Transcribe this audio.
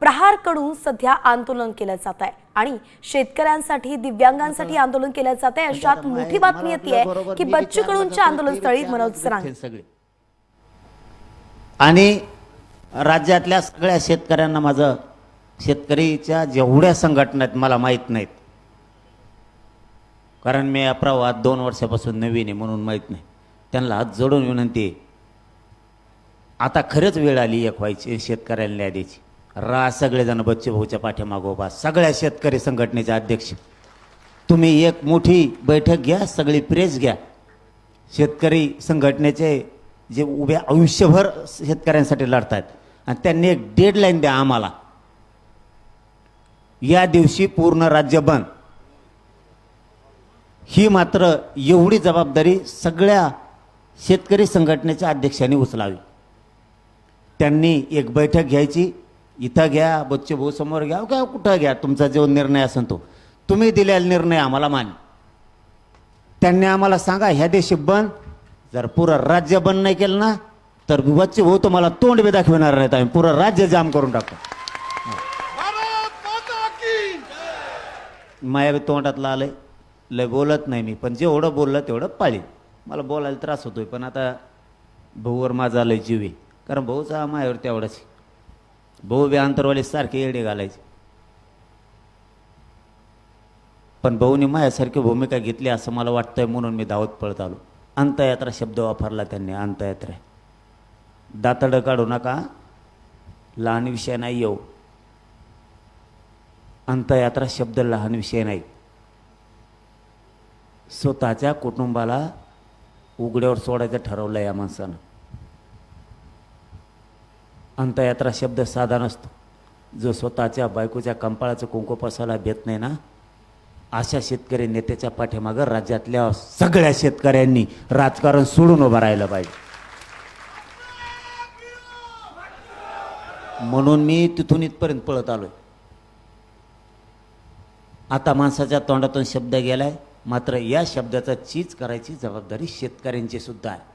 प्रहारकडून सध्या आंदोलन केलं जात आहे आणि शेतकऱ्यांसाठी दिव्यांगांसाठी आंदोलन केलं जात आहे। अशात मोठी बातमी येते की बच्चू कडूंच्या आंदोलनस्थळी मनोज सरांगे आणि राज्यातल्या सगळ्या शेतकऱ्यांना माझं शेतकरीच्या जेवढ्या संघटना आहेत मला माहीत नाहीत, कारण मी या प्रवाहात 2 वर्षापासून नवीन आहे म्हणून माहीत नाही। त्यांना हात जोडून विनंती आहे, आता खरंच वेळ आली एक व्हायची शेतकऱ्यांना न्याय द्यायची। सगळेजण बच्चू भाऊच्या पाठीमागं उभा, सगळ्या शेतकरी संघटनेचे अध्यक्ष तुम्ही एक मोठी बैठक घ्या, सगळी प्रेस घ्या। शेतकरी संघटनेचे जे उभ्या आयुष्यभर शेतकऱ्यांसाठी लढतात आणि त्यांनी एक डेडलाईन द्या आम्हाला, या दिवशी पूर्ण राज्य बंद। ही मात्र एवढी जबाबदारी सगळ्या शेतकरी संघटनेच्या अध्यक्षांनी उचलावी। त्यांनी एक बैठक घ्यायची, इथं घ्या, बच्चू भाऊ समोर घ्या, काय कुठं घ्या, तुमचा जो निर्णय असेल तो तुम्ही दिलेला निर्णय आम्हाला मान्य। त्यांनी आम्हाला सांगा ह्या दिवशी बंद, जर पुरं राज्य बंद नाही केलं ना तर बच्चू भाऊ तुम्हाला तोंड बी दाखवणार नाहीत, आम्ही पुरं राज्य जाम करून टाकू। माया बी तोंडातलं आलंय, लय बोलत नाही मी, पण जेवढं बोललं तेवढं पाळीन। मला बोलायला त्रास होतोय, पण आता भाऊवर माझा आलंय जीव आहे, कारण भाऊचा मायावर तेवढाच। भाऊ बी अंतरवाली सारखे येडे घालायचे, पण भाऊनी मायासारखी भूमिका घेतली असं मला वाटतंय, म्हणून मी धावत पळत आलो। अंतयात्रा शब्द वापरला त्यांनी, अंतयात्रा। दातडं काढू नका, लहान विषय नाही येऊ। अंतयात्रा शब्द लहान विषय नाही। स्वतःच्या कुटुंबाला उघड्यावर सोडायचं ठरवलं या माणसानं। अंतयात्रा शब्द साधा नसतो। जो स्वतःच्या बायकोच्या कंपाळाचं कुंकू पसायला भेट नाही ना, अशा शेतकरी नेत्याच्या पाठीमागं राज्यातल्या सगळ्या शेतकऱ्यांनी राजकारण सोडून उभं राहिलं पाहिजे। म्हणून मी तिथून इथपर्यंत पळत आलोय। आता माणसाच्या तोंडातून शब्द गेलाय, मात्र या शब्दाचा चीज करायची जबाबदारी शेतकऱ्यांची सुद्धा आहे।